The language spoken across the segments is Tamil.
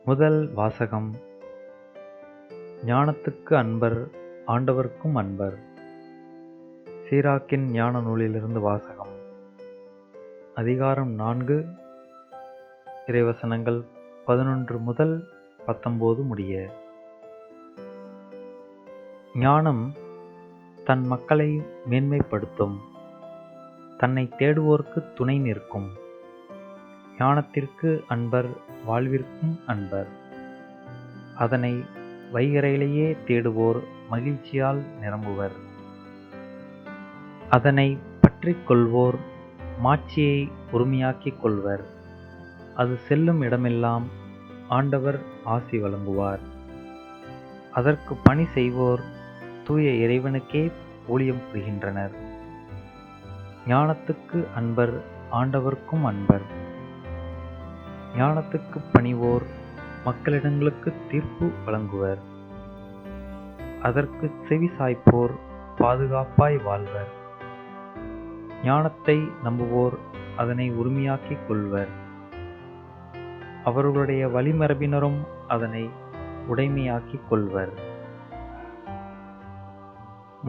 முதல் வாசகம். ஞானத்துக்கு அன்பர், ஆண்டவர்க்கும் அன்பர். சீராக்கின் ஞான நூலிலிருந்து வாசகம். அதிகாரம் 4, இறைவசனங்கள் 11 முதல் 19 முடிய. ஞானம் தன் மக்களை மேன்மைப்படுத்தும், தன்னை தேடுவோர்க்கு துணை நிற்கும். ஞானத்திற்கு அன்பர், வாழ்விற்கும் அன்பர். அதனை வைகறையிலேயே தேடுவோர் மகிழ்ச்சியால் நிரம்புவர். அதனை பற்றிக் கொள்வோர் மாட்சியை உரிமையாக்கிக் கொள்வர். அது செல்லும் இடமெல்லாம் ஆண்டவர் ஆசி வழங்குவார். அதற்கு பணி செய்வோர் தூய இறைவனுக்கே ஊழியம் புரிகின்றனர். ஞானத்துக்கு அன்பர், ஆண்டவர்க்கும் அன்பர். ஞானத்துக்கு பணிவோர் மக்களிடங்களுக்கு தீர்ப்பு வழங்குவர். அதற்கு செவி சாய்ப்போர் பாதுகாப்பாய் வாழ்வர். ஞானத்தை நம்புவோர் அதனை உரிமையாக்கிக் கொள்வர். அவர்களுடைய வழிமரபினரும் அதனை உடைமையாக்கிக் கொள்வர்.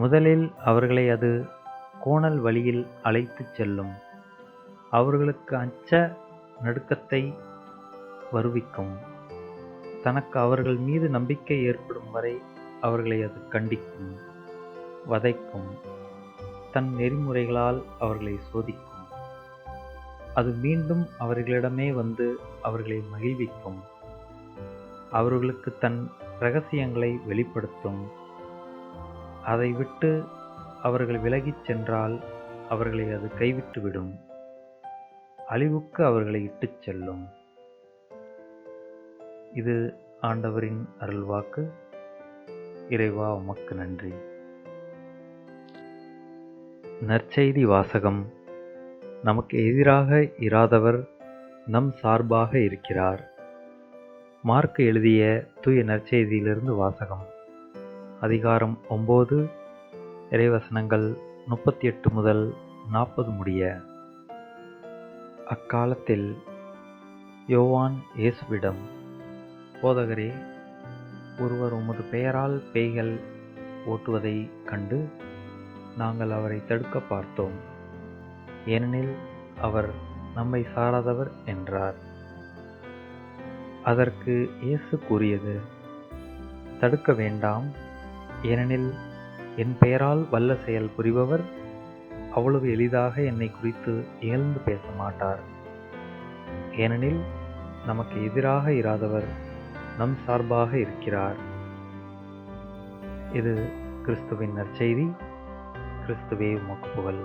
முதலில் அவர்களை அது கோணல் வழியில் அழைத்துச் செல்லும். அவர்களுக்கு அச்ச நடுக்கத்தை வருவிக்கும். தனக்கு அவர்கள் மீது நம்பிக்கை ஏற்படும் வரை அவர்களை அது கண்டிக்கும், வதைக்கும். தன் நெறிமுறைகளால் அவர்களை சோதிக்கும். அது மீண்டும் அவர்களிடமே வந்து அவர்களை மகிழ்விக்கும். அவர்களுக்கு தன் இரகசியங்களை வெளிப்படுத்தும். அதை விட்டு அவர்கள் விலகிச் சென்றால் அவர்களை அது கைவிட்டுவிடும். அழிவுக்கு அவர்களை இட்டுச் செல்லும். இது ஆண்டவரின் அருள்வாக்கு. இறைவா, உமக்கு நன்றி. நற்செய்தி வாசகம். நமக்கு எதிராக இராதவர் நம் சார்பாக இருக்கிறார். மார்க் எழுதிய தூய நற்செய்தியிலிருந்து வாசகம். அதிகாரம் 9, இறைவசனங்கள் 38 முதல் 40 முடிய. அக்காலத்தில் யோவான் இயேசுவிடம், போதகரே, ஒருவர் உமது பெயரால் பேய்கள் ஓட்டுவதைக் கண்டு நாங்கள் அவரை தடுக்க பார்த்தோம். ஏனெனில் அவர் நம்மை சாராதவர் என்றார். அதற்கு இயேசு கூறியது, தடுக்க வேண்டாம். ஏனெனில் என் பெயரால் வல்ல செயல் புரிபவர் அவ்வளவு எளிதாக என்னை குறித்து இகழ்ந்து பேச மாட்டார். ஏனெனில் நமக்கு எதிராக இராதவர் நம் சார்பாக இருக்கிறார். இது கிறிஸ்துவின் நற்செய்தி. கிறிஸ்துவே உமக்கு புகழ்.